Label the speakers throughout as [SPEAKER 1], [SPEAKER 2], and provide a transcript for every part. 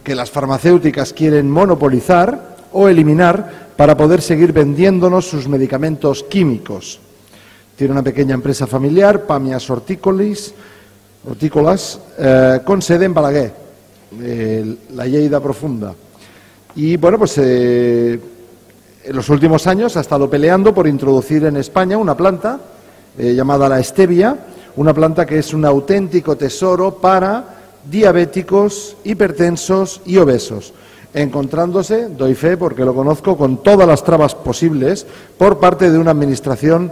[SPEAKER 1] que las farmacéuticas quieren monopolizar o eliminar para poder seguir vendiéndonos sus medicamentos químicos. Tiene una pequeña empresa familiar, Pamias Hortícolas, con sede en Balaguer, la Lleida profunda. Y bueno, pues en los últimos años ha estado peleando por introducir en España una planta llamada la stevia, una planta que es un auténtico tesoro para diabéticos, hipertensos y obesos, encontrándose, doy fe porque lo conozco, con todas las trabas posibles por parte de una administración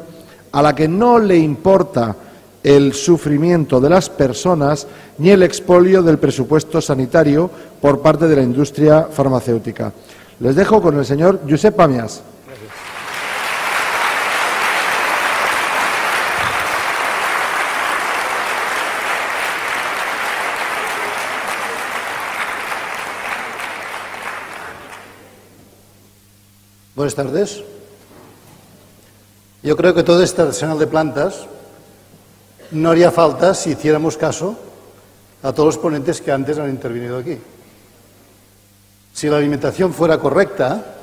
[SPEAKER 1] a la que no le importa el sufrimiento de las personas ni el expolio del presupuesto sanitario por parte de la industria farmacéutica. Les dejo con el señor Josep Pamias.
[SPEAKER 2] Buenas tardes. Yo creo que todo este arsenal de plantas no haría falta si hiciéramos caso a todos los ponentes que antes han intervenido aquí. Si la alimentación fuera correcta,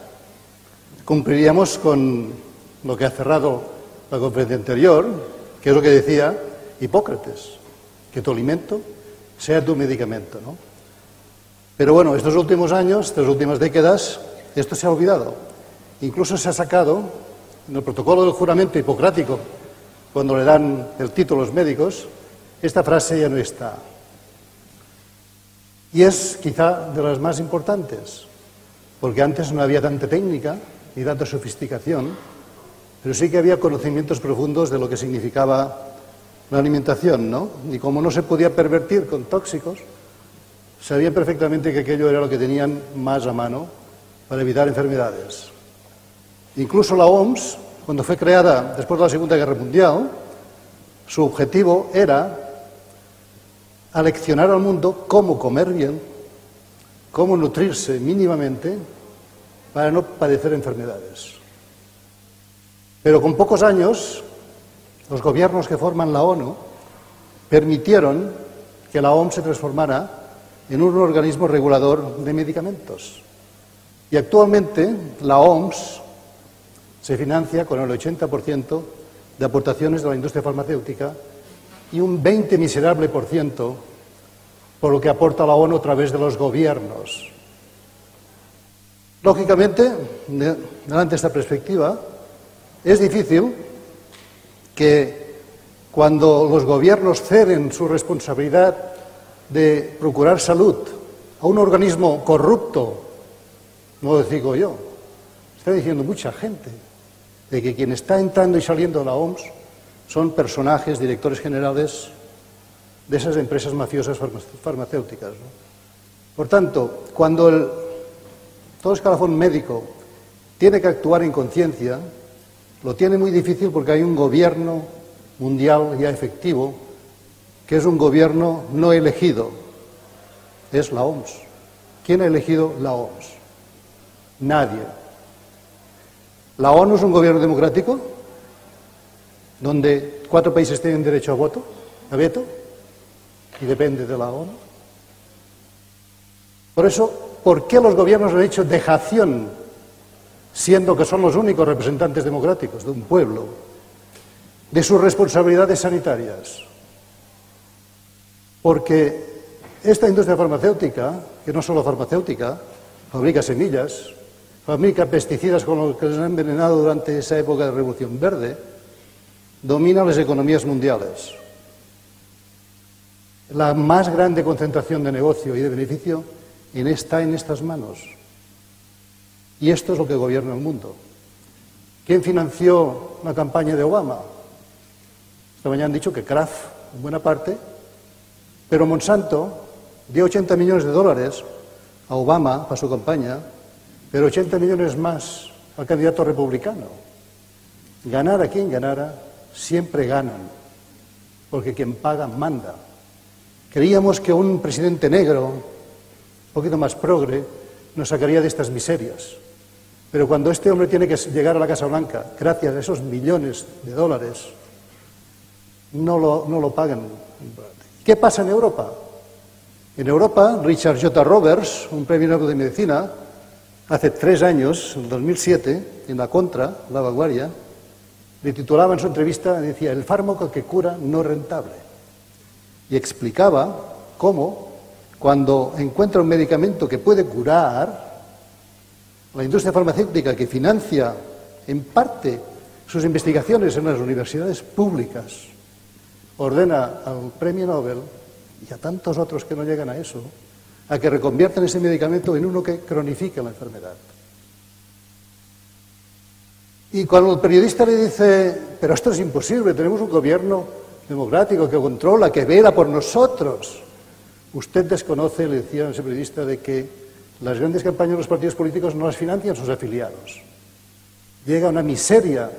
[SPEAKER 2] cumpliríamos con lo que ha cerrado la conferencia anterior, que es lo que decía Hipócrates, que tu alimento sea tu medicamento, ¿no? Pero bueno, estos últimos años, estas últimas décadas, esto se ha olvidado. Incluso se ha sacado en el protocolo del juramento hipocrático, cuando le dan el título a los médicos, esta frase ya no está. Y es quizá de las más importantes, porque antes no había tanta técnica ni tanta sofisticación, pero sí que había conocimientos profundos de lo que significaba la alimentación, ¿no? Y como no se podía pervertir con tóxicos, sabían perfectamente que aquello era lo que tenían más a mano para evitar enfermedades. Incluso la OMS, cuando fue creada después de la Segunda Guerra Mundial, su objetivo era aleccionar al mundo cómo comer bien, cómo nutrirse mínimamente para no padecer enfermedades. Pero con pocos años, los gobiernos que forman la ONU permitieron que la OMS se transformara en un organismo regulador de medicamentos. Y actualmente la OMS se financia con el 80% de aportaciones de la industria farmacéutica y un 20 miserable por ciento por lo que aporta la ONU a través de los gobiernos. Lógicamente, delante de esta perspectiva, es difícil que cuando los gobiernos ceden su responsabilidad de procurar salud a un organismo corrupto, no lo digo yo, está diciendo mucha gente, de que quien está entrando y saliendo de la OMS son personajes, directores generales de esas empresas mafiosas farmacéuticas, ¿no? Por tanto, cuando todo escalafón médico tiene que actuar en conciencia, lo tiene muy difícil porque hay un gobierno mundial ya efectivo, que es un gobierno no elegido, es la OMS. ¿Quién ha elegido la OMS? Nadie. La ONU es un gobierno democrático, donde 4 países tienen derecho a veto, y depende de la ONU. Por eso, ¿por qué los gobiernos han hecho dejación, siendo que son los únicos representantes democráticos de un pueblo, de sus responsabilidades sanitarias? Porque esta industria farmacéutica, que no solo farmacéutica, fabrica semillas, fabrica pesticidas con los que les han envenenado durante esa época de Revolución Verde, domina las economías mundiales. La más grande concentración de negocio y de beneficio está en estas manos. Y esto es lo que gobierna el mundo. ¿Quién financió la campaña de Obama? Esta mañana han dicho que Kraft, en buena parte, pero Monsanto dio 80 millones de dólares a Obama para su campaña, pero 80 millones más al candidato republicano. Ganara quien ganara, siempre ganan, porque quien paga manda. Creíamos que un presidente negro, un poquito más progre, nos sacaría de estas miserias. Pero cuando este hombre tiene que llegar a la Casa Blanca, gracias a esos millones de dólares, no lo pagan. ¿Qué pasa en Europa? En Europa, Richard J. Roberts, un premio Nobel de Medicina, hace 3 años, en 2007, en La Contra, La Vanguardia, le titulaba en su entrevista, decía, el fármaco que cura no rentable. Y explicaba cómo, cuando encuentra un medicamento que puede curar, la industria farmacéutica que financia en parte sus investigaciones en las universidades públicas, ordena al premio Nobel y a tantos otros que no llegan a eso, a que reconviertan ese medicamento en uno que cronifique la enfermedad. Y cuando el periodista le dice, pero esto es imposible, tenemos un gobierno democrático que controla, que vela por nosotros, usted desconoce, le decía a ese periodista, de que las grandes campañas de los partidos políticos no las financian sus afiliados. Llega una miseria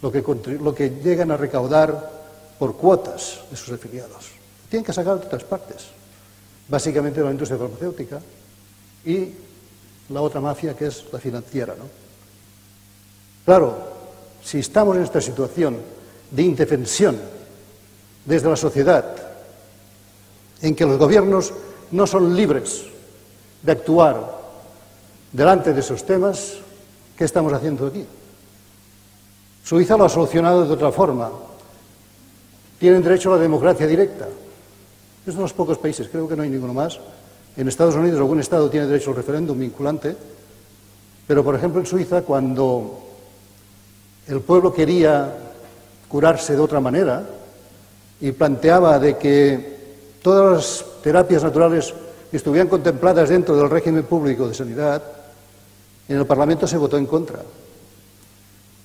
[SPEAKER 2] lo que llegan a recaudar por cuotas de sus afiliados. Tienen que sacar de otras partes, básicamente de la industria farmacéutica y la otra mafia que es la financiera, ¿no? Claro, si estamos en esta situación de indefensión desde la sociedad, en que los gobiernos no son libres de actuar delante de esos temas, ¿qué estamos haciendo aquí? Suiza lo ha solucionado de otra forma. Tienen derecho a la democracia directa. Es de los pocos países, creo que no hay ninguno más. En Estados Unidos algún estado tiene derecho al referéndum vinculante, pero por ejemplo en Suiza, cuando el pueblo quería curarse de otra manera y planteaba de que todas las terapias naturales estuvieran contempladas dentro del régimen público de sanidad, en el Parlamento se votó en contra.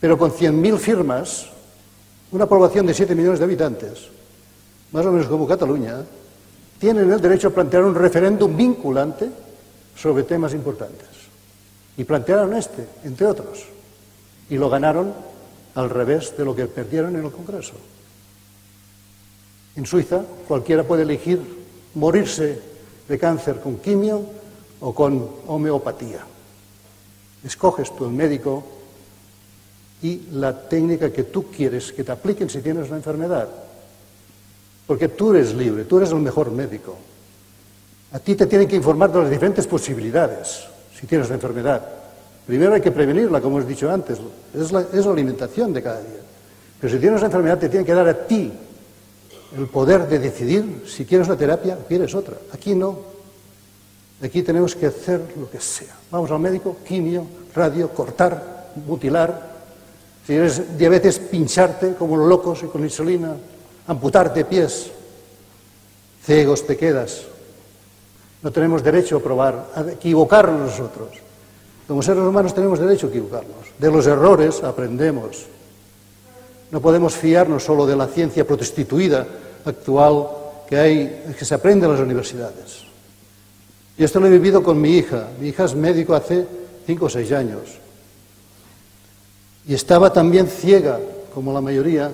[SPEAKER 2] Pero con 100.000 firmas, una población de 7 millones de habitantes, más o menos como Cataluña, tienen el derecho a plantear un referéndum vinculante sobre temas importantes. Y plantearon este, entre otros. Y lo ganaron al revés de lo que perdieron en el Congreso. En Suiza, cualquiera puede elegir morirse de cáncer con quimio o con homeopatía. Escoges tú el médico y la técnica que tú quieres que te apliquen si tienes una enfermedad. Porque tú eres libre, tú eres el mejor médico. A ti te tienen que informar de las diferentes posibilidades si tienes una enfermedad. Primero hay que prevenirla, como os he dicho antes, es la alimentación de cada día. Pero si tienes una enfermedad te tienen que dar a ti el poder de decidir si quieres una terapia o quieres otra. Aquí no. Aquí tenemos que hacer lo que sea. Vamos al médico, quimio, radio, cortar, mutilar. Si tienes diabetes, pincharte como los locos y con insulina, amputarte pies. Ciegos te quedas. No tenemos derecho a probar, a equivocarnos nosotros. Como seres humanos tenemos derecho a equivocarnos. De los errores aprendemos. No podemos fiarnos solo de la ciencia prostituida actual que se aprende en las universidades. Y esto lo he vivido con mi hija. Mi hija es médico hace 5 o 6 años. Y estaba también ciega, como la mayoría,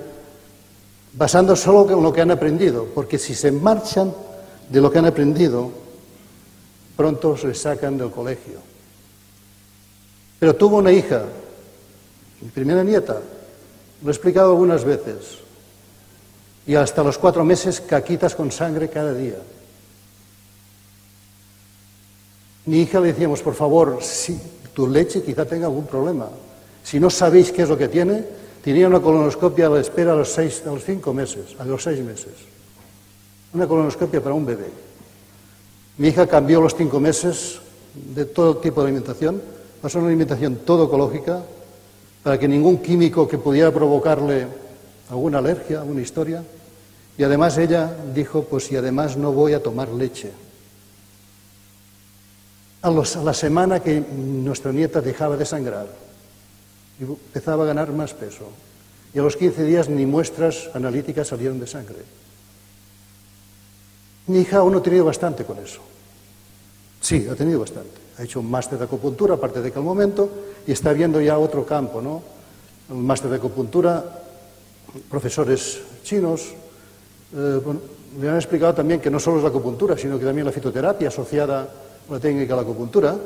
[SPEAKER 2] basando solo en lo que han aprendido. Porque si se marchan de lo que han aprendido, pronto se sacan del colegio. Pero tuvo una hija, mi primera nieta, lo he explicado algunas veces, y hasta los 4 meses caquitas con sangre cada día. Mi hija le decíamos, por favor, si tu leche quizá tenga algún problema. Si no sabéis qué es lo que tiene, tenía una colonoscopia a la espera a los 5 meses, a los 6 meses. Una colonoscopia para un bebé. Mi hija cambió los 5 meses de todo tipo de alimentación, pasó a una alimentación todo ecológica, para que ningún químico que pudiera provocarle alguna alergia, alguna historia. Y además ella dijo, pues y además no voy a tomar leche. A la semana que nuestra nieta dejaba de sangrar, y empezaba a ganar más peso. Y a los 15 días ni muestras analíticas salieron de sangre. Mi hija aún no ha tenido bastante con eso. Sí, ha tenido bastante. Ha hecho un máster de acupuntura, aparte de que al momento, y está viendo ya otro campo, ¿no? Un máster de acupuntura, profesores chinos. Bueno, le han explicado también que no solo es la acupuntura, sino que también la fitoterapia asociada a la técnica de la acupuntura.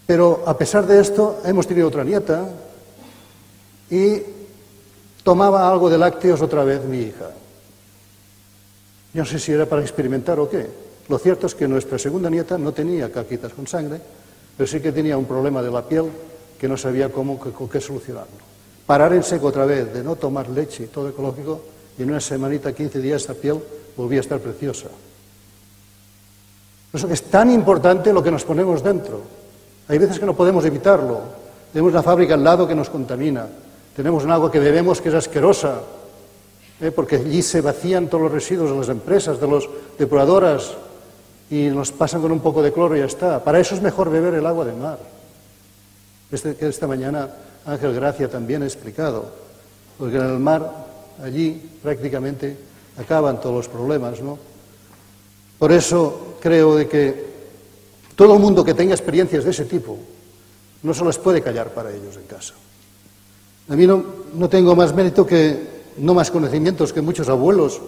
[SPEAKER 2] Pero a pesar de esto, hemos tenido otra nieta y tomaba algo de lácteos otra vez mi hija. Yo no sé si era para experimentar o qué. Lo cierto es que nuestra segunda nieta no tenía caquitas con sangre, pero sí que tenía un problema de la piel que no sabía con qué solucionarlo. Parar en seco otra vez, de no tomar leche y todo ecológico, y en una semanita, 15 días, esa piel volvía a estar preciosa. Por eso que es tan importante lo que nos ponemos dentro. Hay veces que no podemos evitarlo. Tenemos una fábrica al lado que nos contamina. Tenemos un agua que bebemos que es asquerosa, porque allí se vacían todos los residuos de las empresas, de las depuradoras, y nos pasan con un poco de cloro y ya está. Para eso es mejor beber el agua del mar. Esta mañana Ángel Gracia también ha explicado, porque en el mar, allí prácticamente acaban todos los problemas, ¿no? Por eso creo de que todo el mundo que tenga experiencias de ese tipo no se las puede callar para ellos en casa. A mí no tengo más mérito no más conocimientos que muchos abuelos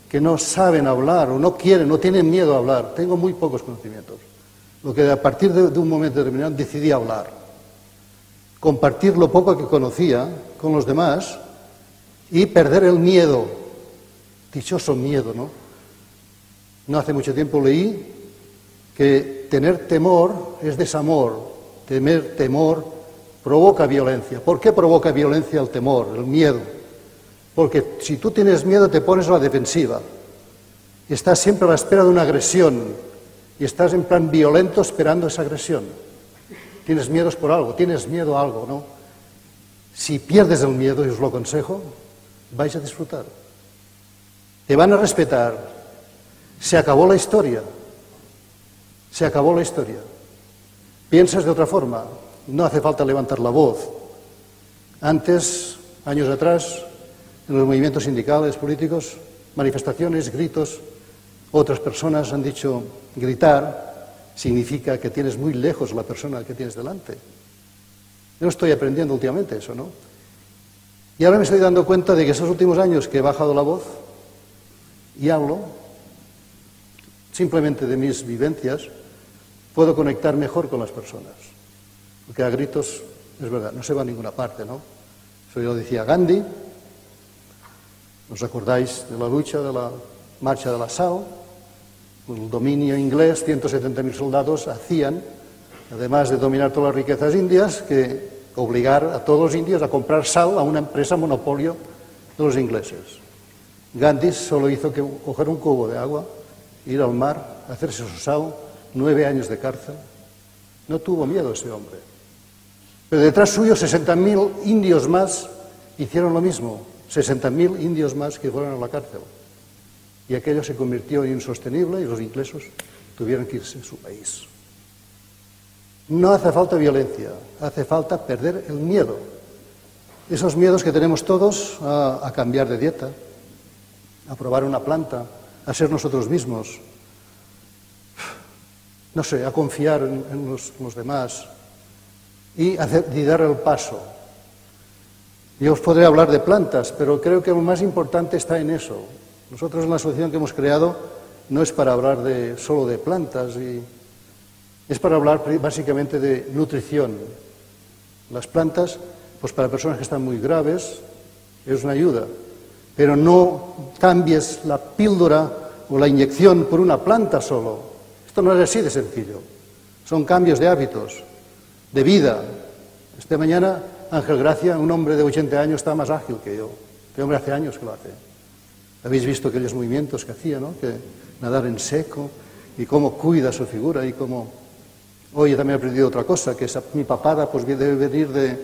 [SPEAKER 2] que no saben hablar o no quieren, no tienen miedo a hablar. Tengo muy pocos conocimientos. Lo que a partir de un momento determinado decidí hablar, compartir lo poco que conocía con los demás y perder el miedo, dichoso miedo, ¿no? No hace mucho tiempo leí que tener temor es desamor, temer temor provoca violencia. ¿Por qué provoca violencia el temor, el miedo? Porque si tú tienes miedo te pones a la defensiva, estás siempre a la espera de una agresión y estás en plan violento esperando esa agresión. Tienes miedos por algo, tienes miedo a algo, ¿no? Si pierdes el miedo, y os lo aconsejo, vais a disfrutar. Te van a respetar. Se acabó la historia. Se acabó la historia. Piensas de otra forma. No hace falta levantar la voz. Antes, años atrás, en los movimientos sindicales, políticos, manifestaciones, gritos, otras personas han dicho gritar significa que tienes muy lejos la persona que tienes delante. Yo estoy aprendiendo últimamente eso, ¿no? Y ahora me estoy dando cuenta de que esos últimos años que he bajado la voz y hablo, simplemente de mis vivencias, puedo conectar mejor con las personas. Porque a gritos, es verdad, no se va a ninguna parte, ¿no? Eso yo lo decía Gandhi. ¿Os acordáis de la lucha de la marcha de la Sal? El dominio inglés, 170.000 soldados hacían, además de dominar todas las riquezas indias, que obligar a todos los indios a comprar sal a una empresa monopolio de los ingleses. Gandhi solo hizo que coger un cubo de agua, ir al mar, hacerse su sal, 9 años de cárcel. No tuvo miedo ese hombre. Pero detrás suyo 60.000 indios más hicieron lo mismo. 60.000 indios más que fueron a la cárcel. Y aquello se convirtió en insostenible y los ingleses tuvieron que irse a su país. No hace falta violencia, hace falta perder el miedo. Esos miedos que tenemos todos a cambiar de dieta, a probar una planta, a ser nosotros mismos, no sé, a confiar en los demás y dar el paso. Yo os podré hablar de plantas, pero creo que lo más importante está en eso. Nosotros en la asociación que hemos creado no es para hablar solo de plantas, es para hablar básicamente de nutrición. Las plantas, pues para personas que están muy graves, es una ayuda, pero no cambies la píldora o la inyección por una planta solo. Esto no es así de sencillo. Son cambios de hábitos, de vida. Esta mañana Ángel Gracia, un hombre de 80 años, está más ágil que yo. Este hombre hace años que lo hace. Habéis visto aquellos movimientos que hacía, ¿no? Que nadar en seco y cómo cuida su figura y cómo... Hoy también he aprendido otra cosa, que mi papada pues debe venir de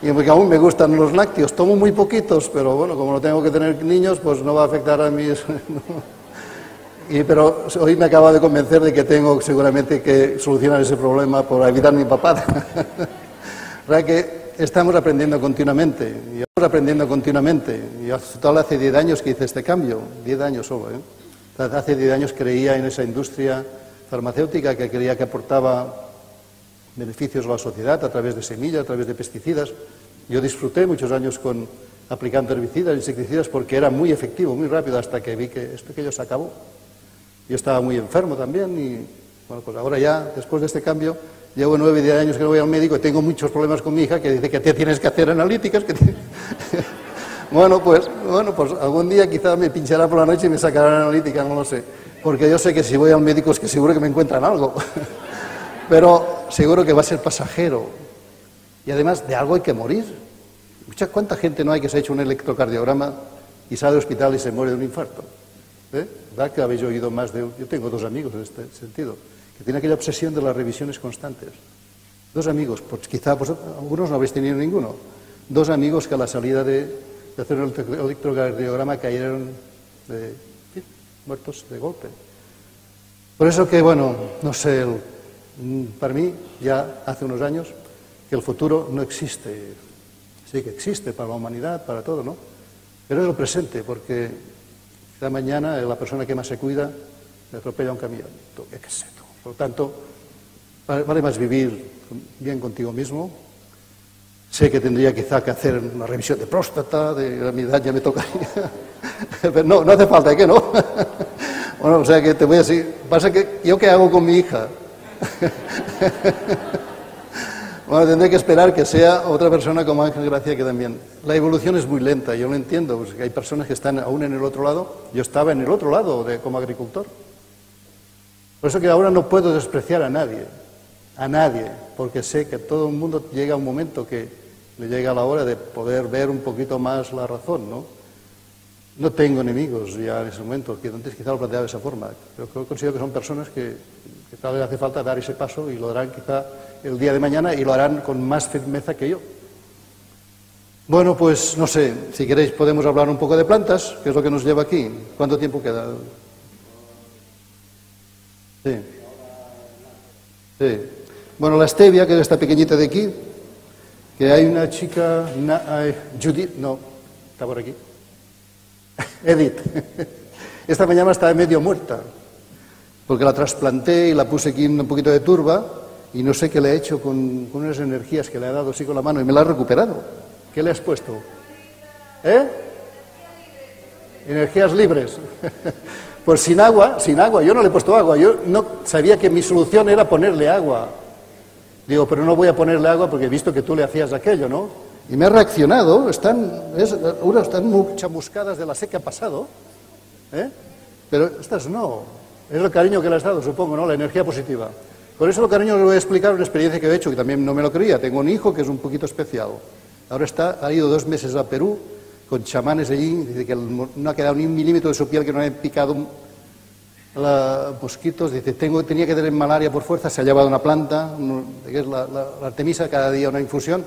[SPEAKER 2] y porque aún me gustan los lácteos. Tomo muy poquitos, pero bueno, como no tengo que tener niños, pues no va a afectar a mis... Pero hoy me acaba de convencer de que tengo seguramente que solucionar ese problema por evitar mi papada. ¿Verdad que estamos aprendiendo continuamente? Y estamos aprendiendo continuamente. Yo hace 10 años que hice este cambio, 10 años solo, ¿eh? Hace 10 años creía en esa industria farmacéutica que creía que aportaba beneficios a la sociedad a través de semillas, a través de pesticidas. Yo disfruté muchos años aplicando herbicidas, insecticidas, porque era muy efectivo, muy rápido, hasta que vi que esto aquello se acabó. Yo estaba muy enfermo también y, bueno, pues ahora ya, después de este cambio, llevo 9 o 10 años que no voy al médico y tengo muchos problemas con mi hija que dice que te tienes que hacer analíticas, Bueno, pues algún día quizás me pinchará por la noche y me sacarán la analítica, no lo sé. Porque yo sé que si voy al médico es que seguro que me encuentran algo. Pero seguro que va a ser pasajero. Y además de algo hay que morir. ¿Cuánta gente no hay que se ha hecho un electrocardiograma y sale del hospital y se muere de un infarto? ¿Verdad que habéis oído más de...? Yo tengo 2 amigos en este sentido, que tienen aquella obsesión de las revisiones constantes. 2 amigos, pues quizá algunos no habéis tenido ninguno. 2 amigos que a la salida de hacer un electrocardiograma cayeron muertos de golpe. Por eso que, bueno, no sé, para mí ya hace unos años que el futuro no existe. Sí que existe para la humanidad, para todo, ¿no? Pero es el presente, porque esta mañana la persona que más se cuida le atropella un camión. ¿Qué sé tú? Por lo tanto, vale más vivir bien contigo mismo. Sé que tendría quizá que hacer una revisión de próstata, de mi edad ya me tocaría. Pero no hace falta, ¿qué no? Bueno, o sea que te voy a decir, pasa que ¿yo qué hago con mi hija? Bueno, tendré que esperar que sea otra persona como Ángel Gracia que también. La evolución es muy lenta, yo lo entiendo, pues hay personas que están aún en el otro lado. Yo estaba en el otro lado como agricultor. Por eso que ahora no puedo despreciar a nadie, porque sé que todo el mundo llega a un momento que le llega la hora de poder ver un poquito más la razón, ¿no? No tengo enemigos ya en ese momento, que antes quizá lo planteaba de esa forma, pero considero que son personas que tal vez hace falta dar ese paso y lo darán quizá el día de mañana y lo harán con más firmeza que yo. Bueno, pues no sé, si queréis podemos hablar un poco de plantas, que es lo que nos lleva aquí. ¿Cuánto tiempo queda? Sí. Bueno, la stevia, que es esta pequeñita de aquí, que hay una chica, Judith, no, está por aquí, Edith, esta mañana está medio muerta, porque la trasplanté y la puse aquí en un poquito de turba, y no sé qué le he hecho con unas energías que le he dado así con la mano, y me la ha recuperado. ¿Qué le has puesto? Energías libres. Pues sin agua, yo no le he puesto agua, yo no sabía que mi solución era ponerle agua. Digo, pero no voy a ponerle agua porque he visto que tú le hacías aquello, ¿no? Y me ha reaccionado, están muy chamuscadas de la sé que ha pasado, pero estas no, es el cariño que le has dado, supongo, ¿no? La energía positiva. Por eso, cariño, les voy a explicar una experiencia que he hecho, que también no me lo creía. Tengo un hijo que es un poquito especial. Ahora ha ido 2 meses a Perú con chamanes allí, dice que no ha quedado ni un milímetro de su piel que no haya picado mosquitos, dice, tenía que tener malaria por fuerza, se ha llevado una planta, que es la artemisa, cada día una infusión,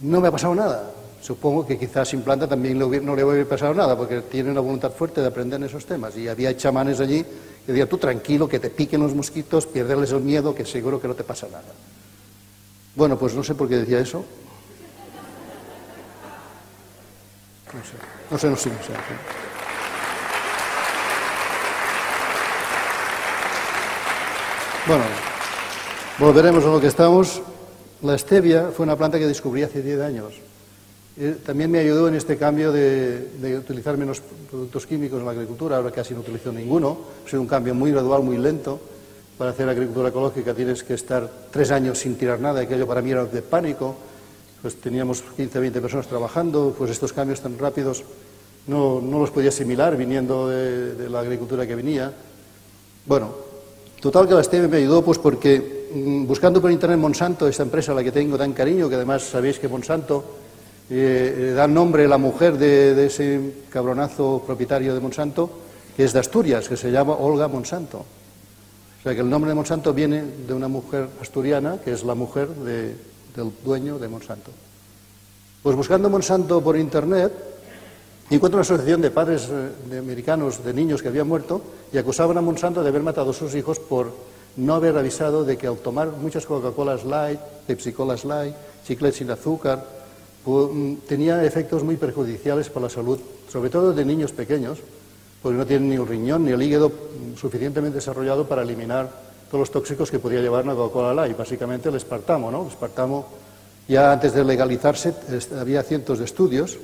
[SPEAKER 2] no me ha pasado nada. Supongo que quizás sin planta también no le hubiera pasado nada, porque tiene una voluntad fuerte de aprender en esos temas. Y había chamanes allí que decían, tú tranquilo, que te piquen los mosquitos, pierderles el miedo, que seguro que no te pasa nada. Bueno, pues no sé por qué decía eso. No sé. Bueno, volveremos a lo que estamos. La stevia fue una planta que descubrí hace 10 años. También me ayudó en este cambio de utilizar menos productos químicos en la agricultura, ahora casi no utilizo ninguno. Ha sido un cambio muy gradual, muy lento. Para hacer agricultura ecológica tienes que estar 3 años sin tirar nada, aquello para mí era de pánico. Pues teníamos 15, 20 personas trabajando, pues estos cambios tan rápidos no los podía asimilar viniendo de la agricultura que venía. Bueno, total que la stevia me ayudó pues porque buscando por internet Monsanto, esta empresa a la que tengo tan cariño, que además sabéis que Monsanto da nombre a la mujer de ese cabronazo propietario de Monsanto, que es de Asturias, que se llama Olga Monsanto. O sea que el nombre de Monsanto viene de una mujer asturiana, que es la mujer del dueño de Monsanto. Pues buscando Monsanto por internet, encuentro una asociación de padres americanos de niños que habían muerto y acusaban a Monsanto de haber matado a sus hijos por no haber avisado de que al tomar muchas Coca-Colas Light, Pepsi-Colas Light, chicles sin azúcar, tenía efectos muy perjudiciales para la salud, sobre todo de niños pequeños, porque no tienen ni el riñón ni el hígado suficientemente desarrollado para eliminar todos los tóxicos que podía llevar una Coca-Cola Light, básicamente el espartamo, ¿no? El espartamo, ya antes de legalizarse, había cientos de estudios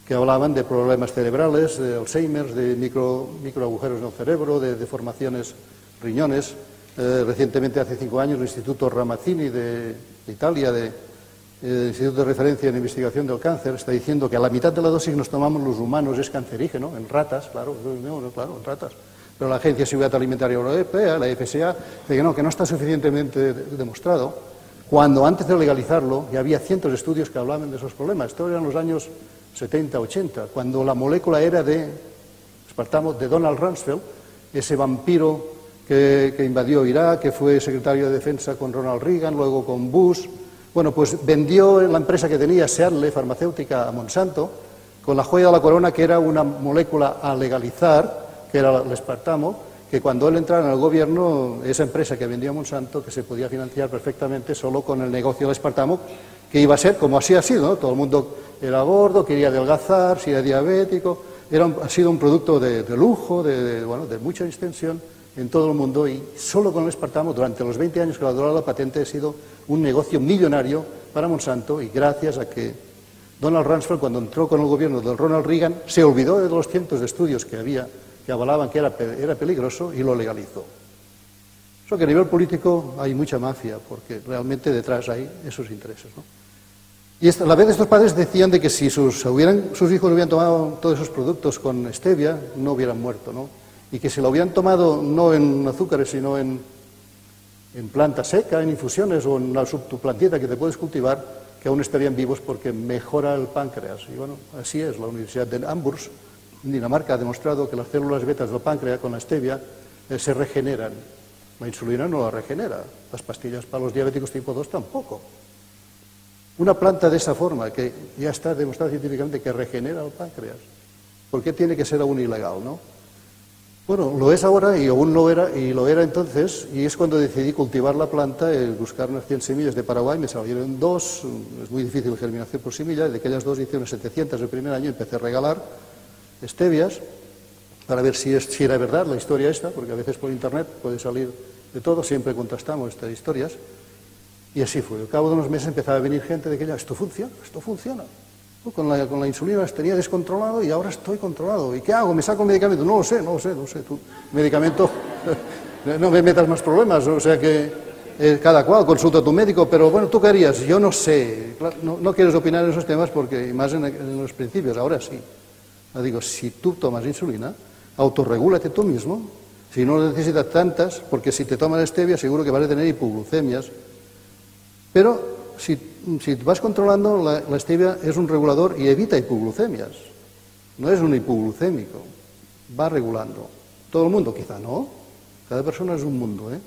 [SPEAKER 2] que hablaban de problemas cerebrales, de Alzheimer, de microagujeros en el cerebro, de deformaciones riñones. Recientemente, hace 5 años, el Instituto Ramazzini de Italia, el Instituto de Referencia en Investigación del Cáncer, está diciendo que a la mitad de la dosis que nos tomamos los humanos es cancerígeno, en ratas, claro, en ratas. Pero la Agencia de Seguridad Alimentaria Europea, la FSA, dice que no está suficientemente demostrado, cuando antes de legalizarlo ya había cientos de estudios que hablaban de esos problemas. Esto era en los años 70, 80, cuando la molécula era de aspartamo, de Donald Rumsfeld, ese vampiro que invadió Irak, que fue secretario de Defensa con Ronald Reagan, luego con Bush. Bueno, pues vendió la empresa que tenía, Seattle, farmacéutica, a Monsanto, con la joya de la corona, que era una molécula a legalizar, que era el aspartamo, que cuando él entrara en el gobierno, esa empresa que vendía a Monsanto, que se podía financiar perfectamente solo con el negocio del aspartamo, que iba a ser como así ha sido, ¿no? Todo el mundo era gordo, quería adelgazar, si era diabético, ha sido un producto de lujo, de mucha extensión en todo el mundo, y solo con el aspartamo, durante los 20 años que ha durado la patente, ha sido un negocio millonario para Monsanto, y gracias a que Donald Rumsfeld, cuando entró con el gobierno de Ronald Reagan, se olvidó de los cientos de estudios que había, que avalaban que era peligroso, y lo legalizó. Eso que a nivel político hay mucha mafia, porque realmente detrás hay esos intereses, ¿no? Y a la vez estos padres decían de que si sus hijos hubieran tomado todos esos productos con stevia, no hubieran muerto, ¿no? Y que si lo hubieran tomado no en azúcares, sino en planta seca, en infusiones o en tu plantita que te puedes cultivar, que aún estarían vivos porque mejora el páncreas. Y bueno, así es. La Universidad de Amherst, en Dinamarca, ha demostrado que las células betas del páncreas con la stevia se regeneran. La insulina no la regenera. Las pastillas para los diabéticos tipo 2 tampoco. Una planta de esa forma, que ya está demostrado científicamente que regenera el páncreas, ¿por qué tiene que ser aún ilegal, no? Bueno, lo es ahora y aún lo era, y lo era entonces, y es cuando decidí cultivar la planta, buscar unas 100 semillas de Paraguay, me salieron 2, es muy difícil germinación por semilla, de aquellas 2 hice unas 700 el primer año, empecé a regalar stevias para ver si era verdad la historia esta, porque a veces por internet puede salir de todo, siempre contrastamos estas historias, y así fue. Al cabo de unos meses empezaba a venir gente de que ya, esto funciona. Con la insulina las tenía descontrolado y ahora estoy controlado. ¿Y qué hago? ¿Me saco el medicamento? No lo sé. Tú, medicamento, no me metas más problemas. O sea que cada cual consulta a tu médico, pero bueno, ¿tú qué harías? Yo no sé. No quieres opinar en esos temas porque más en los principios, ahora sí. Digo, si tú tomas insulina, autorregúlate tú mismo. Si no necesitas tantas, porque si te tomas stevia seguro que vas a tener hipoglucemias. Pero si vas controlando, la stevia es un regulador y evita hipoglucemias. No es un hipoglucémico, va regulando. Todo el mundo quizá no, cada persona es un mundo, ¿eh?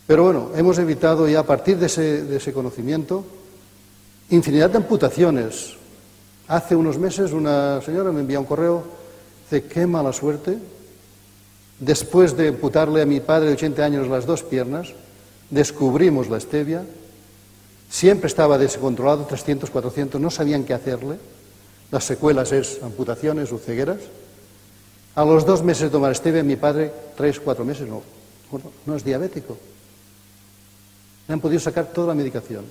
[SPEAKER 2] Pero bueno, hemos evitado ya a partir de ese conocimiento infinidad de amputaciones. Hace unos meses una señora me envía un correo, dice, qué mala suerte, después de amputarle a mi padre de 80 años las 2 piernas, descubrimos la stevia. Siempre estaba descontrolado, 300, 400, no sabían qué hacerle. Las secuelas es amputaciones o cegueras. A los 2 meses de tomar stevia, mi padre, 3, 4 meses, no es diabético. Le han podido sacar toda la medicación.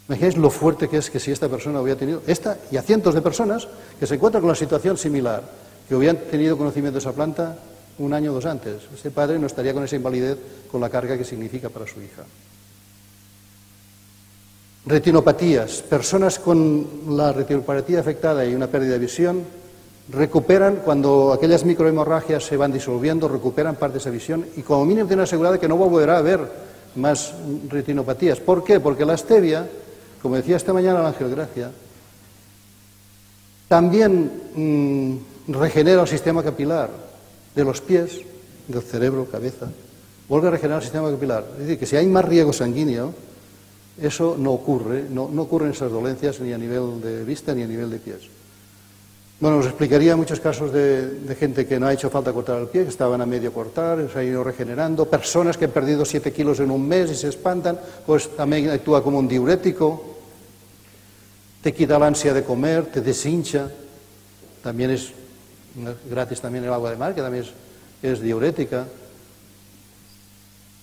[SPEAKER 2] Imagináis lo fuerte que es que si esta persona hubiera tenido, esta y a cientos de personas que se encuentran con una situación similar, que hubieran tenido conocimiento de esa planta 1 año o 2 antes. Ese padre no estaría con esa invalidez, con la carga que significa para su hija. Retinopatías. Personas con la retinopatía afectada y una pérdida de visión recuperan, cuando aquellas microhemorragias se van disolviendo, recuperan parte de esa visión y como mínimo tienen asegurada que no volverá a haber más retinopatías. ¿Por qué? Porque la stevia, como decía esta mañana la Ángel Gracia, también regenera el sistema capilar de los pies, del cerebro, cabeza, vuelve a regenerar el sistema capilar. Es decir, que si hay más riego sanguíneo, eso no ocurre, no ocurren esas dolencias ni a nivel de vista ni a nivel de pies. Bueno, os explicaría muchos casos de gente que no ha hecho falta cortar el pie, que estaban a medio cortar, se ha ido regenerando, personas que han perdido 7 kilos en un mes y se espantan, pues también actúa como un diurético, te quita la ansia de comer, te deshincha, también es gratis también el agua de mar, que también es diurética.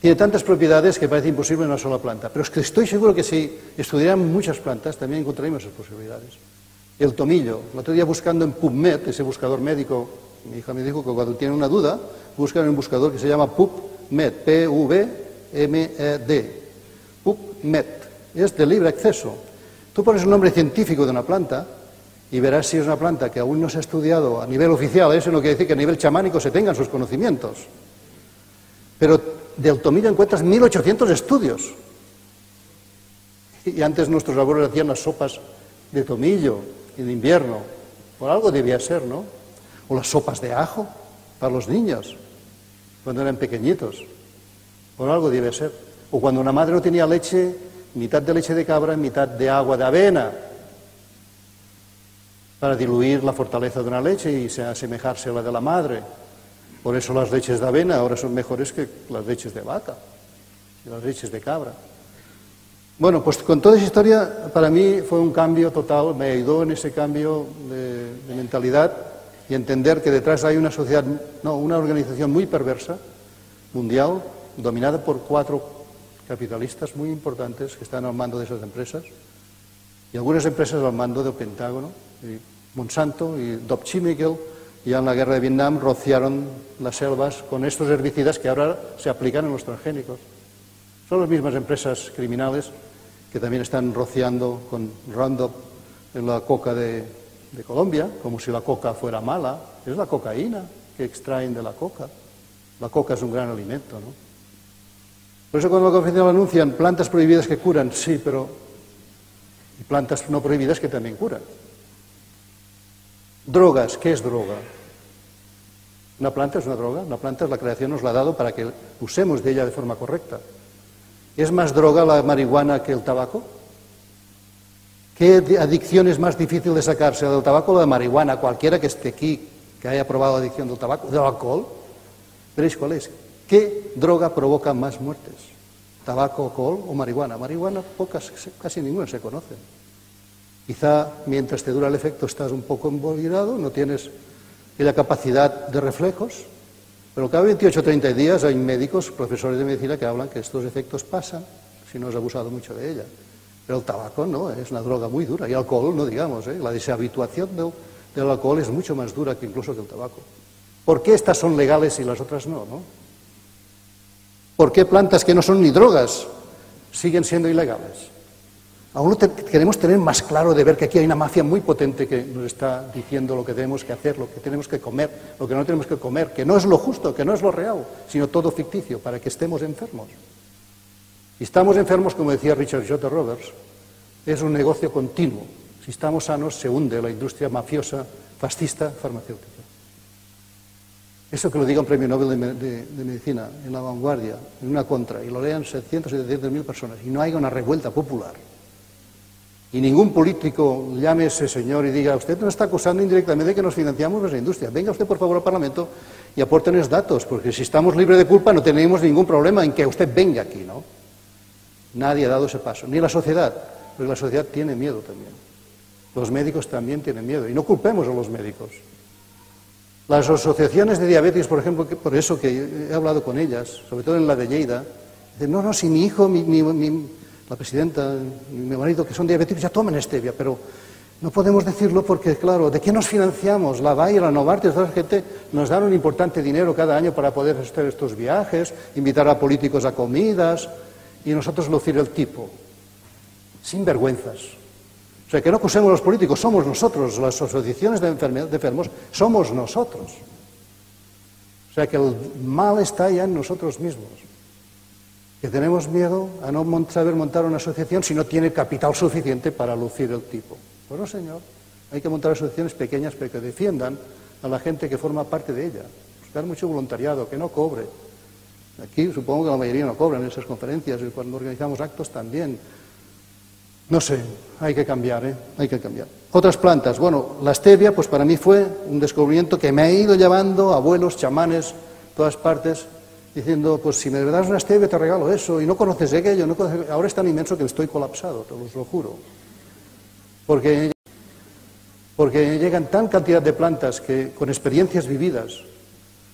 [SPEAKER 2] Tiene tantas propiedades que parece imposible en una sola planta. Pero es que estoy seguro que si estudiaran muchas plantas también encontraríamos esas posibilidades. El tomillo. El otro día buscando en PubMed, ese buscador médico, mi hija me dijo que cuando tiene una duda, buscan en un buscador que se llama PubMed, P-V-M-E-D. PubMed. es de libre acceso. Tú pones un nombre científico de una planta y verás si es una planta que aún no se ha estudiado a nivel oficial. Eso no quiere decir que a nivel chamánico se tengan sus conocimientos. Pero del tomillo encuentras 1800 estudios. Y antes nuestros abuelos hacían las sopas de tomillo en invierno. Por algo debía ser, ¿no? O las sopas de ajo para los niños, cuando eran pequeñitos. Por algo debe ser. O cuando una madre no tenía leche, mitad de leche de cabra, mitad de agua de avena, para diluir la fortaleza de una leche y asemejarse a la de la madre. Por eso las leches de avena ahora son mejores que las leches de vaca y las leches de cabra. Bueno, pues con toda esa historia, para mí fue un cambio total, me ayudó en ese cambio de mentalidad y entender que detrás hay una sociedad, no, una organización muy perversa, mundial, dominada por 4 capitalistas muy importantes que están al mando de esas empresas, y algunas empresas al mando del Pentágono, y Monsanto y Dow Chemical, ya en la guerra de Vietnam rociaron las selvas con estos herbicidas que ahora se aplican en los transgénicos. Son las mismas empresas criminales que también están rociando con Roundup en la coca de Colombia, como si la coca fuera mala. Es la cocaína que extraen de la coca. La coca es un gran alimento, ¿no? Por eso cuando la conferencia anuncian plantas prohibidas que curan, sí, pero y plantas no prohibidas que también curan. Drogas, ¿qué es droga? Una planta es una droga, una planta la creación nos la ha dado para que usemos de ella de forma correcta. ¿Es más droga la marihuana que el tabaco? ¿Qué adicción es más difícil de sacarse, la del tabaco o la de marihuana? Cualquiera que esté aquí, que haya probado la adicción del tabaco, del alcohol, veréis cuál es. ¿Qué droga provoca más muertes? ¿Tabaco, alcohol o marihuana? Marihuana, pocas, casi ninguna se conoce. Quizá mientras te dura el efecto estás un poco embolillado, no tienes aquella capacidad de reflejos, pero cada 28 o 30 días hay médicos, profesores de medicina que hablan que estos efectos pasan si no has abusado mucho de ella. Pero el tabaco no, es una droga muy dura, y el alcohol no digamos, la deshabituación del alcohol es mucho más dura que incluso que el tabaco. ¿Por qué estas son legales y las otras no? ¿Por qué plantas que no son ni drogas siguen siendo ilegales? Aún queremos tener más claro de ver que aquí hay una mafia muy potente que nos está diciendo lo que tenemos que hacer, lo que tenemos que comer, lo que no tenemos que comer, que no es lo justo, que no es lo real, sino todo ficticio, para que estemos enfermos. Si estamos enfermos, como decía Richard J. Roberts, es un negocio continuo. Si estamos sanos, se hunde la industria mafiosa, fascista, farmacéutica. Eso que lo diga un premio Nobel de Medicina en La Vanguardia, en una contra, y lo lean 700.000 personas, y no haya una revuelta popular. Y ningún político llame a ese señor y diga, usted nos está acusando indirectamente de que nos financiamos nuestra industria. Venga usted, por favor, al Parlamento y apórtenos datos, porque si estamos libres de culpa no tenemos ningún problema en que usted venga aquí, ¿no? Nadie ha dado ese paso, ni la sociedad, porque la sociedad tiene miedo también. Los médicos también tienen miedo, y no culpemos a los médicos. Las asociaciones de diabetes, por ejemplo, por eso que he hablado con ellas, sobre todo en la de Lleida, dicen, no, si mi hijo, la presidenta, mi marido, que son diabéticos, ya toman stevia, pero no podemos decirlo porque, claro, ¿de qué nos financiamos? La Bayer, la Novartis, toda esa gente nos dan un importante dinero cada año para poder hacer estos viajes, invitar a políticos a comidas, y nosotros lucir el tipo. Sin vergüenzas. O sea, que no acusemos a los políticos, somos nosotros, las asociaciones de enfermos, somos nosotros. O sea, que el mal está ya en nosotros mismos. Que tenemos miedo a no saber montar una asociación si no tiene capital suficiente para lucir el tipo. Pues no, señor, hay que montar asociaciones pequeñas para que defiendan a la gente que forma parte de ella. Buscar mucho voluntariado, que no cobre. Aquí supongo que la mayoría no cobran en esas conferencias y cuando organizamos actos también. No sé, hay que cambiar, hay que cambiar. Otras plantas, bueno, la stevia pues para mí fue un descubrimiento que me ha ido llevando abuelos, chamanes, todas partes, diciendo, pues si me das una stevia te regalo eso, y no conoces aquello, ahora es tan inmenso que estoy colapsado, te lo juro. Porque llegan tan cantidad de plantas que con experiencias vividas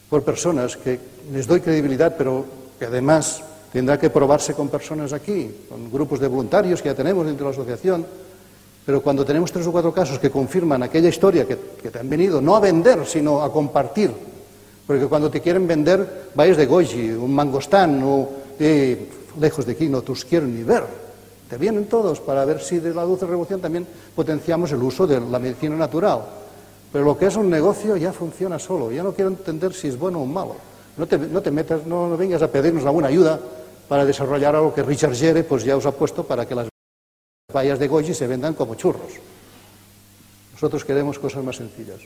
[SPEAKER 2] por personas que les doy credibilidad, pero que además tendrá que probarse con personas aquí, con grupos de voluntarios que ya tenemos dentro de la asociación, pero cuando tenemos 3 o 4 casos que confirman aquella historia que te han venido, no a vender, sino a compartir, porque cuando te quieren vender, vais de goji, un mangostán, o lejos de aquí, no te os quiero ni ver. te vienen todos para ver si de la dulce revolución también potenciamos el uso de la medicina natural. Pero lo que es un negocio ya funciona solo. Ya no quiero entender si es bueno o malo. No te metas, no vengas a pedirnos alguna ayuda para desarrollar algo que Richard Gere pues ya os ha puesto para que las bayas de goji se vendan como churros. Nosotros queremos cosas más sencillas.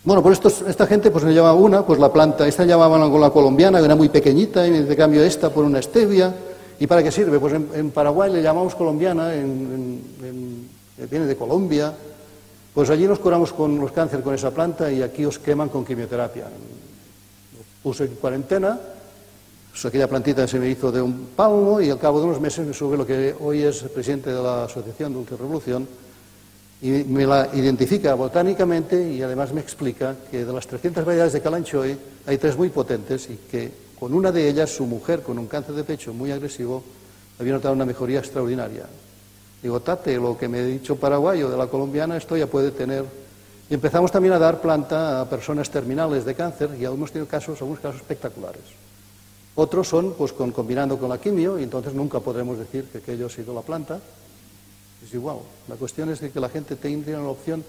[SPEAKER 2] Bueno, pues esta gente pues le llamaba una, pues la planta, esta llamaban la colombiana, que era muy pequeñita, y de cambio esta por una stevia. ¿Y para qué sirve? Pues en Paraguay le llamamos colombiana, viene de Colombia. Pues allí nos curamos con los cánceres con esa planta y aquí os queman con quimioterapia. Puse en cuarentena, pues aquella plantita se me hizo de un palmo y al cabo de unos meses me sube lo que hoy es el presidente de la Asociación de Ultrarrevolución y me la identifica botánicamente y además me explica que de las 300 variedades de Kalanchoe hay 3 muy potentes y que con una de ellas su mujer con un cáncer de pecho muy agresivo había notado una mejoría extraordinaria. Digo, tate, lo que me he dicho paraguayo de la colombiana, esto ya puede tener. Y empezamos también a dar planta a personas terminales de cáncer y hemos tenido algunos casos espectaculares. Otros son pues combinando con la quimio y entonces nunca podremos decir que aquello ha sido la planta. Es igual. La cuestión es de que la gente tenga la opción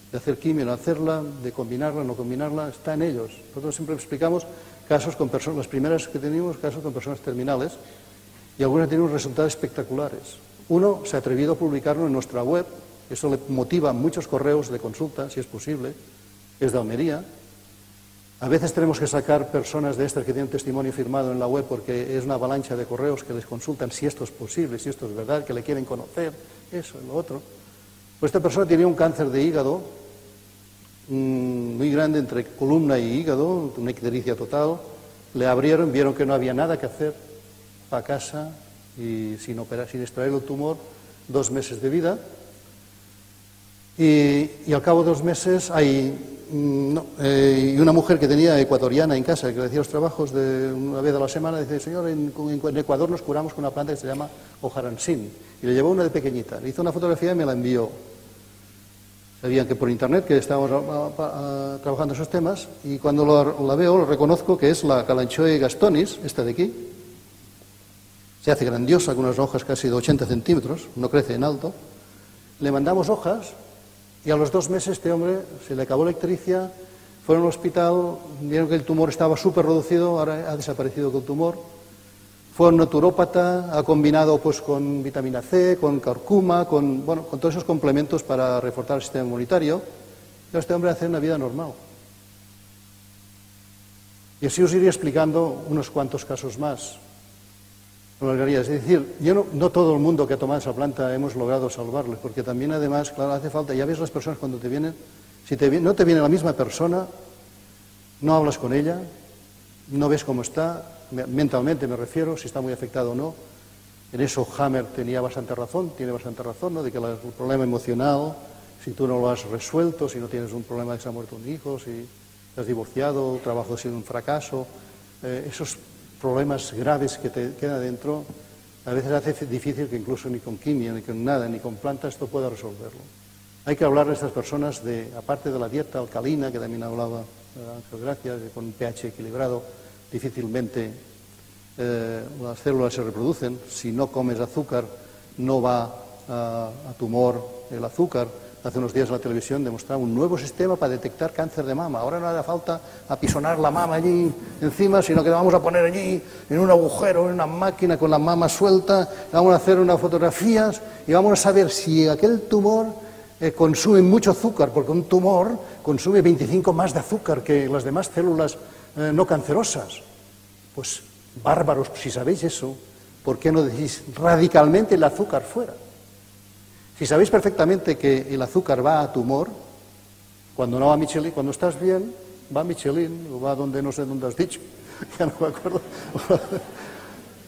[SPEAKER 2] de hacer quimio, no hacerla, de combinarla, no combinarla, está en ellos. Nosotros siempre explicamos casos con personas, las primeras que tenemos, casos con personas terminales y algunas tienen unos resultados espectaculares. Uno se ha atrevido a publicarlo en nuestra web, eso le motiva muchos correos de consulta, si es posible, es de Almería. A veces tenemos que sacar personas de estas que tienen testimonio firmado en la web porque es una avalancha de correos que les consultan si esto es posible, si esto es verdad, que le quieren conocer, eso y lo otro. Pues esta persona tenía un cáncer de hígado muy grande entre columna y hígado, una ictericia total. Le abrieron, vieron que no había nada que hacer, para casa y sin operar, sin extraer el tumor, 2 meses de vida. Y al cabo de 2 meses y una mujer que tenía ecuatoriana en casa, que le hacía los trabajos de una vez a la semana, dice, señor, en Ecuador nos curamos con una planta que se llama hojarancín. Y le llevó una de pequeñita. Le hizo una fotografía y me la envió. Sabían que por internet que estábamos trabajando esos temas y cuando la veo lo reconozco que es la Kalanchoe gastonis, esta de aquí. Se hace grandiosa con unas hojas casi de 80 centímetros, no crece en alto. Le mandamos hojas y a los 2 meses este hombre se le acabó la ictericia, fueron al hospital, vieron que el tumor estaba súper reducido, ahora ha desaparecido el tumor. Fue un naturópata, ha combinado pues con vitamina C, con curcuma, con todos esos complementos para reforzar el sistema inmunitario. Y este hombre hace una vida normal. Y así os iré explicando unos cuantos casos más. Es decir, no todo el mundo que ha tomado esa planta hemos logrado salvarles, porque también además, claro, hace falta, ya ves las personas cuando te vienen, si no te viene la misma persona, no hablas con ella, no ves cómo está, mentalmente me refiero, si está muy afectado o no. En eso Hammer tiene bastante razón, ¿no? De que el problema emocional, si tú no lo has resuelto, si no tienes un problema de que se ha muerto un hijo, si te has divorciado, el trabajo ha sido un fracaso, esos problemas graves que te quedan dentro, a veces hace difícil que incluso ni con quimio, ni con nada, ni con plantas, esto pueda resolverlo. Hay que hablar a estas personas aparte de la dieta alcalina, que también hablaba Ángel Gracias, con un pH equilibrado, difícilmente las células se reproducen. Si no comes azúcar, no va a tumor el azúcar. Hace unos días en la televisión demostraba un nuevo sistema para detectar cáncer de mama. Ahora no hace falta apisonar la mama allí encima, sino que la vamos a poner allí en un agujero, en una máquina con la mama suelta, vamos a hacer unas fotografías y vamos a saber si aquel tumor consume mucho azúcar, porque un tumor consume 25 más de azúcar que las demás células no cancerosas. Pues bárbaros, si sabéis eso, ¿por qué no decís radicalmente el azúcar fuera? Si sabéis perfectamente que el azúcar va a tumor, cuando no va a Michelin, cuando estás bien, va a Michelin, o va donde no sé dónde has dicho, ya no me acuerdo.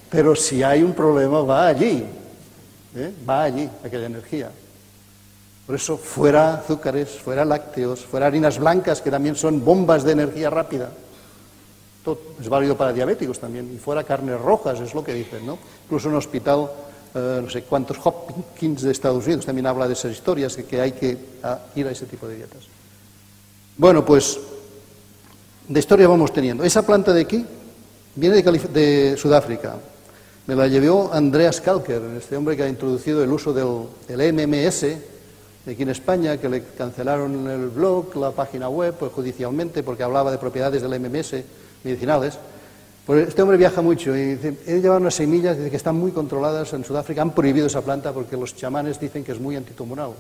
[SPEAKER 2] Pero si hay un problema, va allí, aquella energía. Por eso, fuera azúcares, fuera lácteos, fuera harinas blancas, que también son bombas de energía rápida. Todo es válido para diabéticos también, y fuera carnes rojas, es lo que dicen, ¿no? Incluso en un hospital, no sé cuántos, Hopkins de Estados Unidos también habla de esas historias, que hay que ir a ese tipo de dietas. Bueno, pues, de historia vamos teniendo. Esa planta de aquí viene de Sudáfrica. me la llevó Andreas Kalker, este hombre que ha introducido el uso del MMS aquí en España, que le cancelaron el blog, la página web, pues judicialmente, porque hablaba de propiedades del MMS medicinales. Pues este hombre viaja mucho y dice, he llevado unas semillas que están muy controladas en Sudáfrica, han prohibido esa planta porque los chamanes dicen que es muy antitumoral.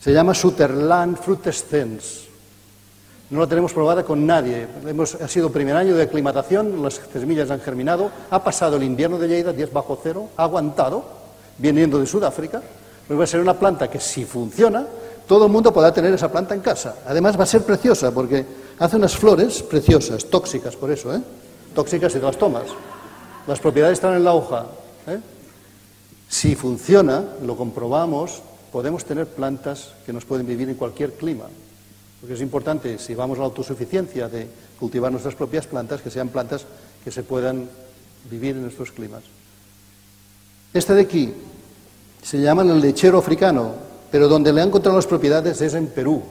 [SPEAKER 2] Se llama Sutherland frutescens. No la tenemos probada con nadie. Ha sido el primer año de aclimatación, las semillas han germinado, ha pasado el invierno de Lleida, 10 bajo cero, ha aguantado, viniendo de Sudáfrica. Pues va a ser una planta que si funciona, todo el mundo podrá tener esa planta en casa. Además va a ser preciosa porque hace unas flores preciosas, tóxicas por eso, tóxicas si te las tomas. Las propiedades están en la hoja. Si funciona, lo comprobamos, podemos tener plantas que nos pueden vivir en cualquier clima. Porque es importante, si vamos a la autosuficiencia de cultivar nuestras propias plantas, que sean plantas que se puedan vivir en estos climas. Este de aquí se llama el lechero africano, pero donde le han encontrado las propiedades es en Perú.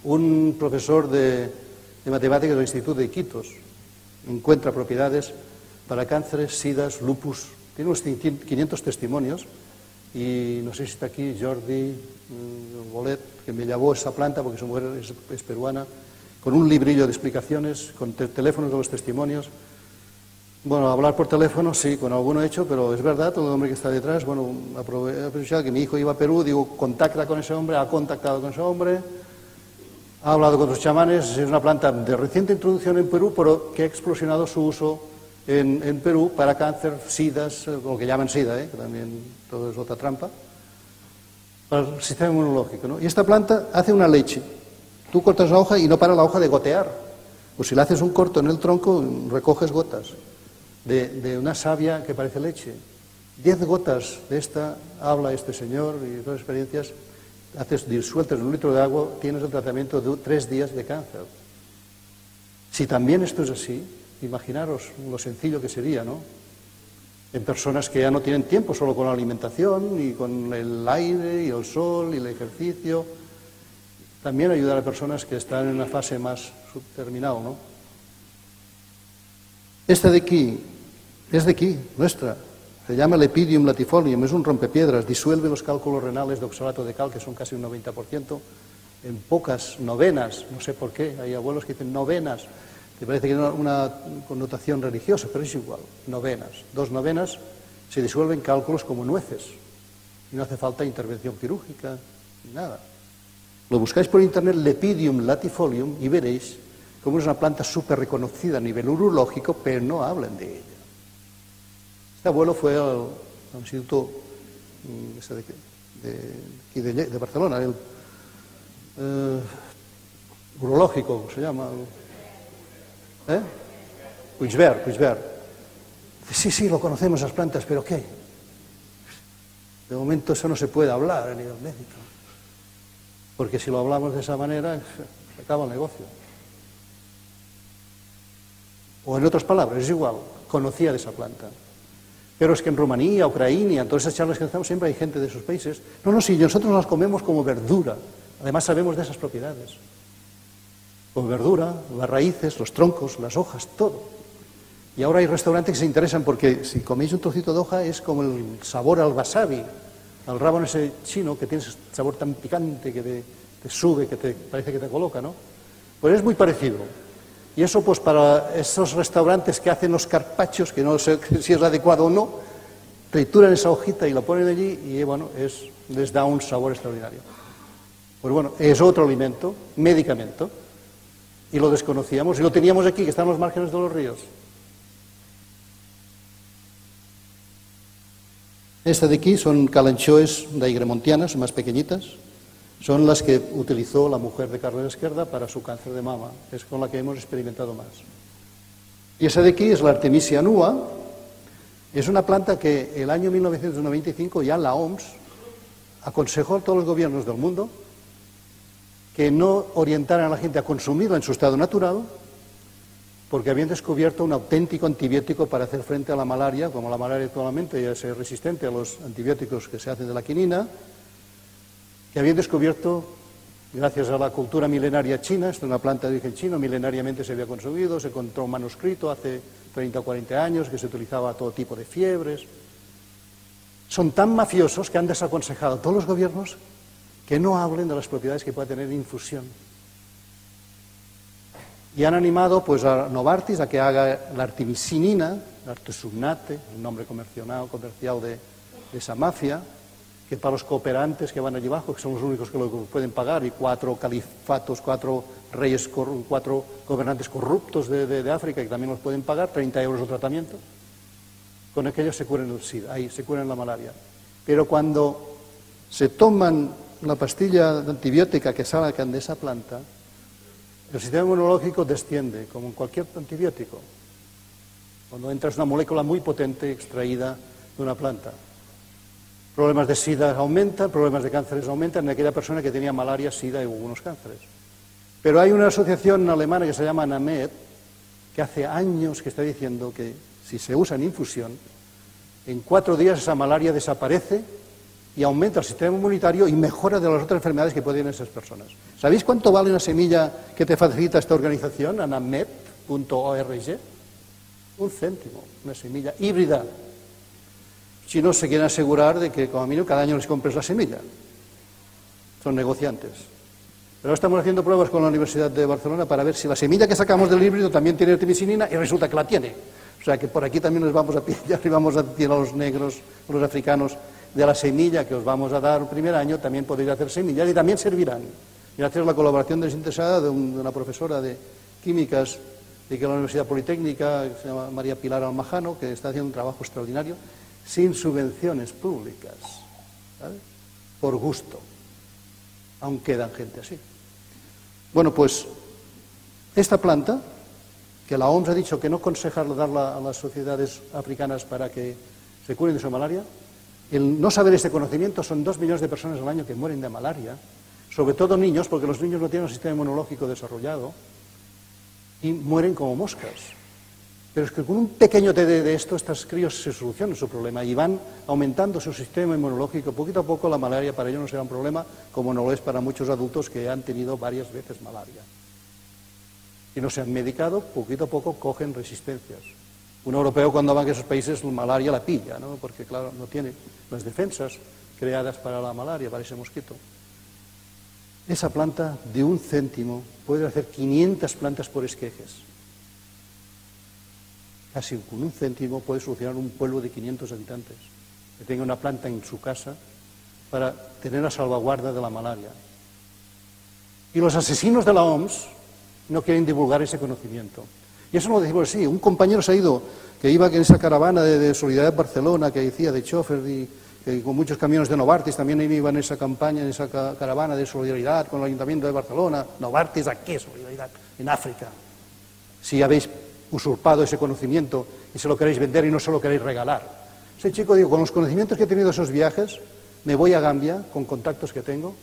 [SPEAKER 2] Un profesor de matemáticas del Instituto de Iquitos encuentra propiedades para cánceres, sidas, lupus. Tiene unos 500 testimonios y no sé si está aquí Jordi Bolet, que me llevó esa planta porque su mujer es peruana, con un librillo de explicaciones, con teléfonos de los testimonios. Bueno, hablar por teléfono, sí, con alguno he hecho, pero es verdad, todo el hombre que está detrás, bueno, aproveché que mi hijo iba a Perú, digo, contacta con ese hombre, ha contactado con ese hombre, ha hablado con los chamanes, es una planta de reciente introducción en Perú, pero que ha explosionado su uso en Perú para cáncer, sidas, lo que llaman sida, que también todo es otra trampa, para el sistema inmunológico, ¿no? Y esta planta hace una leche. Tú cortas la hoja y no para la hoja de gotear. Pues si le haces un corto en el tronco, recoges gotas de una savia que parece leche. 10 gotas de esta, habla este señor y todas las experiencias, sueltas en 1 litro de agua, tienes el tratamiento de 3 días de cáncer. Si también esto es así, imaginaros lo sencillo que sería, ¿no? En personas que ya no tienen tiempo solo con la alimentación y con el aire y el sol y el ejercicio. También ayudar a personas que están en una fase más terminal, ¿no? Esta de aquí, es de aquí, nuestra. Se llama Lepidium latifolium, es un rompepiedras, disuelve los cálculos renales de oxalato de cal, que son casi un 90%, en pocas novenas, no sé por qué, hay abuelos que dicen novenas, que parece que tiene una connotación religiosa, pero es igual, novenas. 2 novenas se disuelven cálculos como nueces, y no hace falta intervención quirúrgica, ni nada. Lo buscáis por internet, Lepidium latifolium, y veréis cómo es una planta súper reconocida a nivel urológico, pero no hablan de ella. Este abuelo fue al instituto de Barcelona, el urológico, ¿cómo se llama? Puigverd. Sí, lo conocemos esas plantas, pero ¿qué? De momento eso no se puede hablar a nivel médico. Porque si lo hablamos de esa manera, se acaba el negocio. O en otras palabras, es igual, conocía de esa planta. Pero es que en Rumanía, Ucrania, en todas esas charlas que hacemos, siempre hay gente de esos países. No, sí, nosotros las comemos como verdura. Además sabemos de esas propiedades. Como verdura, las raíces, los troncos, las hojas, todo. Y ahora hay restaurantes que se interesan porque si coméis un trocito de hoja es como el sabor al wasabi, al rábano ese chino que tiene ese sabor tan picante que te sube, que parece que te coloca, ¿no? Pues es muy parecido. Y eso pues para esos restaurantes que hacen los carpachos, que no sé si es adecuado o no, trituran esa hojita y la ponen allí y bueno, les da un sabor extraordinario. Pues bueno, es otro alimento, medicamento, y lo desconocíamos, y lo teníamos aquí, que está en los márgenes de los ríos. Esta de aquí son calanchoes daigremontianas, más pequeñitas. Son las que utilizó la mujer de Carles Esquerda para su cáncer de mama, es con la que hemos experimentado más. Y esa de aquí es la Artemisia annua, es una planta que el año 1995 ya la OMS aconsejó a todos los gobiernos del mundo que no orientaran a la gente a consumirla en su estado natural, porque habían descubierto un auténtico antibiótico para hacer frente a la malaria, como la malaria actualmente ya es resistente a los antibióticos que se hacen de la quinina, que habían descubierto gracias a la cultura milenaria china, es una planta de origen chino, milenariamente se había consumido, se encontró un manuscrito hace 30 o 40 años que se utilizaba a todo tipo de fiebres. Son tan mafiosos que han desaconsejado a todos los gobiernos que no hablen de las propiedades que puede tener infusión. Y han animado pues, a Novartis a que haga la artemisinina, la artesunate, el nombre comercial de esa mafia, que para los cooperantes que van allí abajo, que son los únicos que lo pueden pagar, y 4 califatos, 4 reyes, 4 gobernantes corruptos de África que también los pueden pagar, 30 euros de tratamiento, con aquello se curan el SIDA, ahí se curan la malaria. Pero cuando se toman la pastilla antibiótica que sacan de esa planta, el sistema inmunológico desciende, como en cualquier antibiótico, cuando entra una molécula muy potente extraída de una planta. Problemas de SIDA aumentan, problemas de cánceres aumentan en aquella persona que tenía malaria, SIDA y algunos cánceres. Pero hay una asociación alemana que se llama NAMED, que hace años que está diciendo que si se usa en infusión, en 4 días esa malaria desaparece y aumenta el sistema inmunitario y mejora de las otras enfermedades que pueden tener esas personas. ¿Sabéis cuánto vale una semilla que te facilita esta organización, anamed.org? 1 céntimo, una semilla híbrida. Chinos se quieren asegurar de que, como mínimo, cada año les compres la semilla. Son negociantes. Pero ahora estamos haciendo pruebas con la Universidad de Barcelona para ver si la semilla que sacamos del híbrido también tiene artemisinina, y resulta que la tiene. O sea que por aquí también nos vamos a pillar y vamos a decir a los negros, a los africanos, de la semilla que os vamos a dar el primer año, también podéis hacer semillas y también servirán. Gracias a la colaboración desinteresada de una profesora de químicas de la Universidad Politécnica, que se llama María Pilar Almajano, que está haciendo un trabajo extraordinario, sin subvenciones públicas, ¿vale? Por gusto, aún quedan gente así. Bueno, pues esta planta, que la OMS ha dicho que no aconseja darla a las sociedades africanas para que se curen de su malaria, el no saber este conocimiento, son 2 millones de personas al año que mueren de malaria, sobre todo niños, porque los niños no tienen un sistema inmunológico desarrollado y mueren como moscas. Pero es que con un pequeño té de esto, estos críos se solucionan su problema y van aumentando su sistema inmunológico. Poquito a poco la malaria para ellos no será un problema, como no lo es para muchos adultos que han tenido varias veces malaria. Y no se han medicado, poquito a poco cogen resistencias. Un europeo cuando va a esos países, la malaria la pilla, ¿no? Porque claro, no tiene las defensas creadas para la malaria, para ese mosquito. Esa planta de 1 céntimo puede hacer 500 plantas por esquejes. Casi con 1 céntimo puede solucionar un pueblo de 500 habitantes que tenga una planta en su casa para tener la salvaguarda de la malaria. Y los asesinos de la OMS no quieren divulgar ese conocimiento. Y eso no lo decimos así. Un compañero se ha ido, que iba en esa caravana de Solidaridad Barcelona, que decía de chofer, y que con muchos camiones de Novartis también iban en esa campaña, en esa caravana de solidaridad con el Ayuntamiento de Barcelona. Novartis, ¿a qué solidaridad? En África. Si habéis usurpado ese conocimiento y se lo queréis vender y no se lo queréis regalar. Ese chico digo, con los conocimientos que he tenido esos viajes, me voy a Gambia, con contactos que tengo,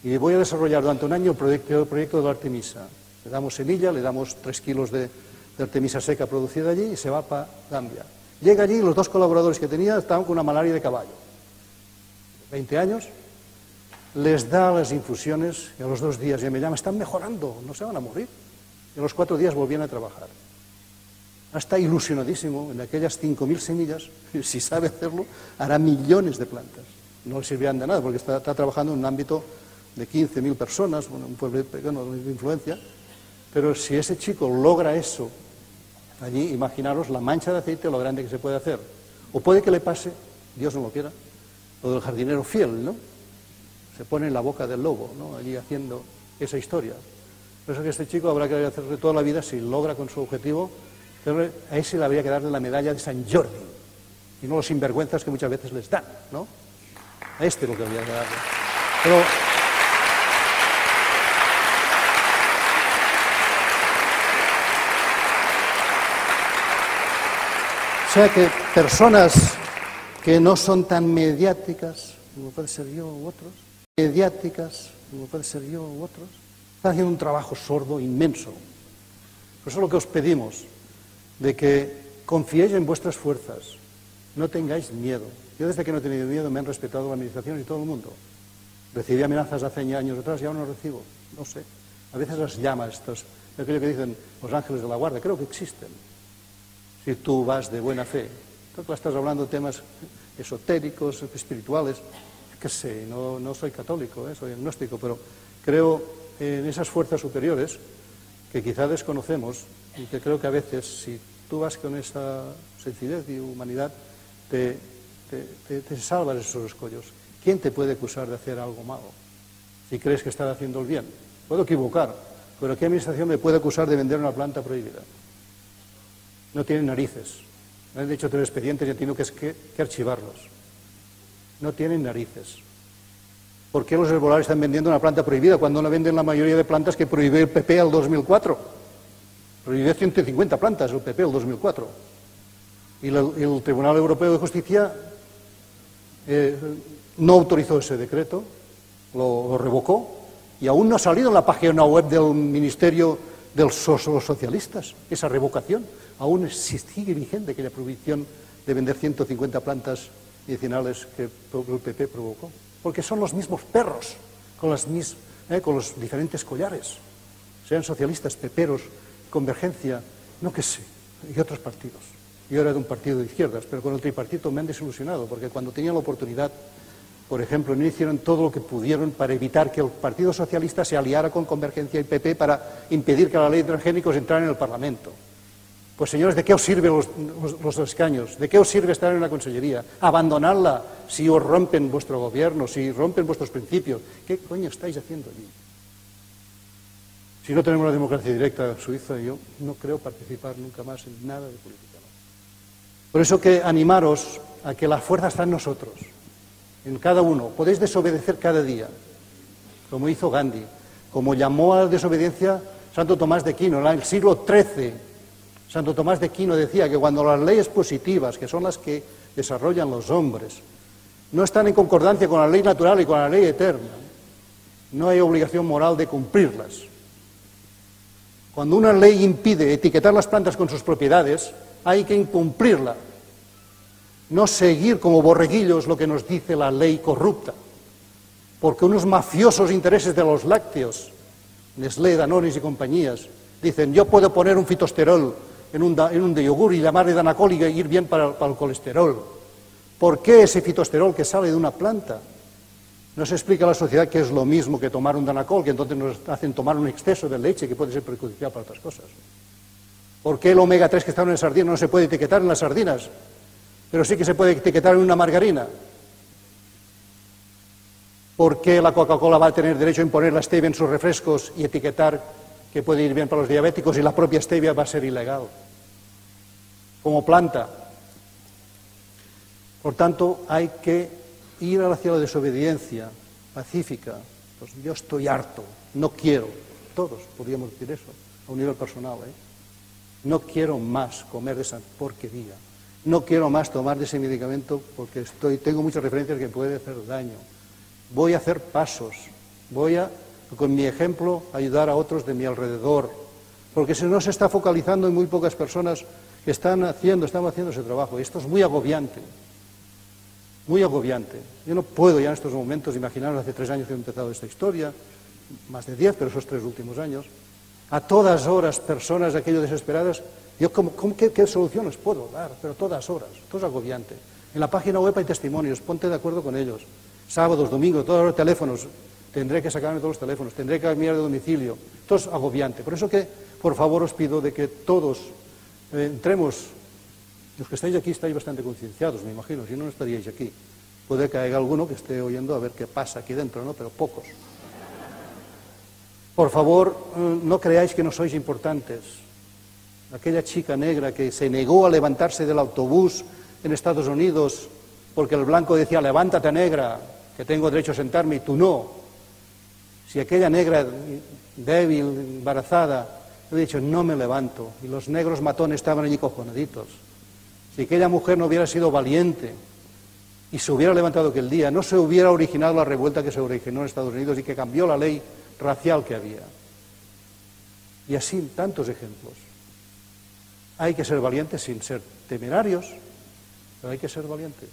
[SPEAKER 2] y voy a desarrollar durante un año el proyecto de la Artemisa. Le damos semilla, le damos 3 kilos de Artemisa seca producida allí y se va para Gambia. Llega allí y los 2 colaboradores que tenía estaban con una malaria de caballo. 20 años, les da las infusiones y a los 2 días ya me llama, están mejorando, no se van a morir. Y a los 4 días volvían a trabajar. Está ilusionadísimo en aquellas 5.000 semillas, si sabe hacerlo, hará millones de plantas. No le servirán de nada porque está trabajando en un ámbito de 15.000 personas, bueno, un pueblo pequeño de influencia, pero si ese chico logra eso, allí imaginaros la mancha de aceite, lo grande que se puede hacer. O puede que le pase, Dios no lo quiera, lo del jardinero fiel, ¿no? Se pone en la boca del lobo, ¿no? Allí haciendo esa historia. Por eso que este chico habrá que hacerle toda la vida, si logra con su objetivo, pero a ese le habría que darle la medalla de San Jordi, y no los sinvergüenzas que muchas veces les dan, ¿no? A este lo que habría que darle. Pero o sea que personas que no son tan mediáticas, como puede ser yo u otros, están haciendo un trabajo sordo inmenso. Por eso es lo que os pedimos, de que confiéis en vuestras fuerzas, no tengáis miedo. Yo desde que no he tenido miedo me han respetado la administración y todo el mundo. Recibí amenazas hace años atrás y ahora no recibo. No sé. A veces las llama estos, aquello que dicen los ángeles de la guardia. Creo que existen. Si tú vas de buena fe. Creo que estás hablando de temas esotéricos, espirituales. Qué sé, no soy católico, soy agnóstico, pero creo en esas fuerzas superiores que quizá desconocemos y que creo que a veces, si tú vas con esa sencillez y humanidad, te salvas de esos escollos. ¿Quién te puede acusar de hacer algo malo si crees que estás haciendo el bien? Puedo equivocar, pero ¿qué administración me puede acusar de vender una planta prohibida? No tienen narices. Me han hecho 3 expedientes y han tenido que archivarlos. No tienen narices. ¿Por qué los herbolares están vendiendo una planta prohibida cuando no venden la mayoría de plantas que prohibió el PP al 2004? Prohibió 150 plantas el PP al 2004. Y el Tribunal Europeo de Justicia no autorizó ese decreto, lo revocó, y aún no ha salido en la página web del Ministerio de los Socialistas esa revocación. Aún sigue vigente aquella prohibición de vender 150 plantas medicinales que el PP provocó. Porque son los mismos perros, con los diferentes collares. Sean socialistas, peperos, Convergencia, no que sé, y otros partidos. Yo era de un partido de izquierdas, pero con el tripartito me han desilusionado, porque cuando tenían la oportunidad, por ejemplo, no hicieron todo lo que pudieron para evitar que el Partido Socialista se aliara con Convergencia y PP para impedir que la ley de transgénicos entrara en el Parlamento. Pues señores, ¿de qué os sirven los escaños? ¿De qué os sirve estar en la consellería? Abandonadla si os rompen vuestro gobierno, si rompen vuestros principios. ¿Qué coño estáis haciendo allí? Si no tenemos una democracia directa suiza, yo no creo participar nunca más en nada de política. ¿No? Por eso que animaros a que la fuerza está en nosotros, en cada uno. Podéis desobedecer cada día, como hizo Gandhi, como llamó a la desobediencia Santo Tomás de Aquino en el siglo XIII. Santo Tomás de Aquino decía que cuando las leyes positivas, que son las que desarrollan los hombres, no están en concordancia con la ley natural y con la ley eterna, no hay obligación moral de cumplirlas. Cuando una ley impide etiquetar las plantas con sus propiedades, hay que incumplirla, no seguir como borreguillos lo que nos dice la ley corrupta, porque unos mafiosos intereses de los lácteos, Nestlé, Danone y compañías, dicen, yo puedo poner un fitosterol en un de yogur y llamarle Danacol y ir bien para el colesterol. ¿Por qué ese fitosterol que sale de una planta? No se explica a la sociedad que es lo mismo que tomar un Danacol, que entonces nos hacen tomar un exceso de leche que puede ser perjudicial para otras cosas. ¿Por qué el omega 3 que está en la sardina no se puede etiquetar en las sardinas, pero sí que se puede etiquetar en una margarina? ¿Por qué la Coca-Cola va a tener derecho a imponer la stevia en sus refrescos y etiquetar que puede ir bien para los diabéticos y la propia stevia va a ser ilegal? Como planta. Por tanto, hay que ir hacia la desobediencia pacífica. Pues yo estoy harto, no quiero. Todos podríamos decir eso, a un nivel personal. No quiero más comer de esa porquería. No quiero más tomar de ese medicamento porque tengo muchas referencias que puede hacer daño. Voy a hacer pasos. Voy a, con mi ejemplo, ayudar a otros de mi alrededor. Porque si no se está focalizando en muy pocas personas que están haciendo ese trabajo. Y esto es muy agobiante. Muy agobiante. Yo no puedo ya en estos momentos imaginaros, hace 3 años que he empezado esta historia, más de 10, pero esos 3 últimos años, a todas horas, personas aquello desesperadas, yo ¿qué soluciones puedo dar? Pero todas horas, todo es agobiante. En la página web hay testimonios, ponte de acuerdo con ellos. Sábados, domingos, todos los teléfonos, tendré que sacarme todos los teléfonos, tendré que cambiar de domicilio, todo es agobiante. Por eso que, por favor, os pido de que todos entremos. Los que estáis aquí estáis bastante concienciados, me imagino, si no, no estaríais aquí. Puede que haya alguno que esté oyendo a ver qué pasa aquí dentro, ¿no? Pero pocos. Por favor, no creáis que no sois importantes. Aquella chica negra que se negó a levantarse del autobús en Estados Unidos porque el blanco decía, levántate negra, que tengo derecho a sentarme y tú no. Si aquella negra débil, embarazada, he dicho, no me levanto. Y los negros matones estaban allí cojonaditos. Si aquella mujer no hubiera sido valiente y se hubiera levantado aquel día, no se hubiera originado la revuelta que se originó en Estados Unidos y que cambió la ley racial que había. Y así tantos ejemplos. Hay que ser valientes sin ser temerarios, pero hay que ser valientes.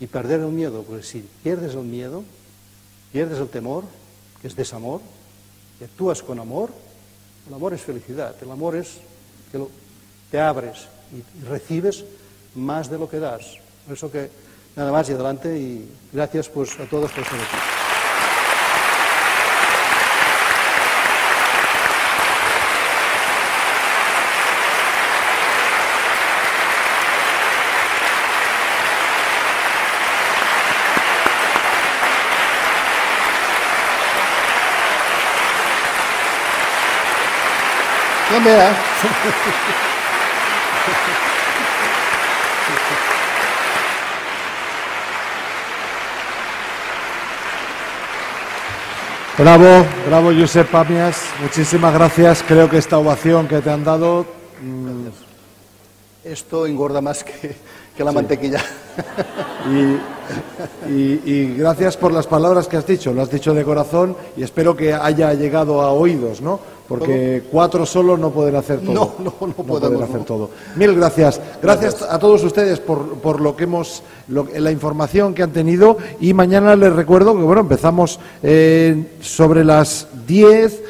[SPEAKER 2] Y perder el miedo, porque si pierdes el miedo, pierdes el temor, que es desamor, y actúas con amor, el amor es felicidad, el amor es que te abres y recibes más de lo que das. Por eso que nada más y adelante, y gracias pues a todos por estar aquí.
[SPEAKER 1] No veas. Bravo, bravo Josep Pamias, muchísimas gracias. Creo que esta ovación que te han dado...
[SPEAKER 2] Esto engorda más que la mantequilla.
[SPEAKER 1] Y gracias por las palabras que has dicho, lo has dicho de corazón y espero que haya llegado a oídos, ¿no? Porque 4 solo no pueden hacer todo.
[SPEAKER 2] No
[SPEAKER 1] pueden hacer todo. Mil gracias. Gracias a todos ustedes por lo que la información que han tenido, y mañana les recuerdo que bueno, empezamos sobre las 10.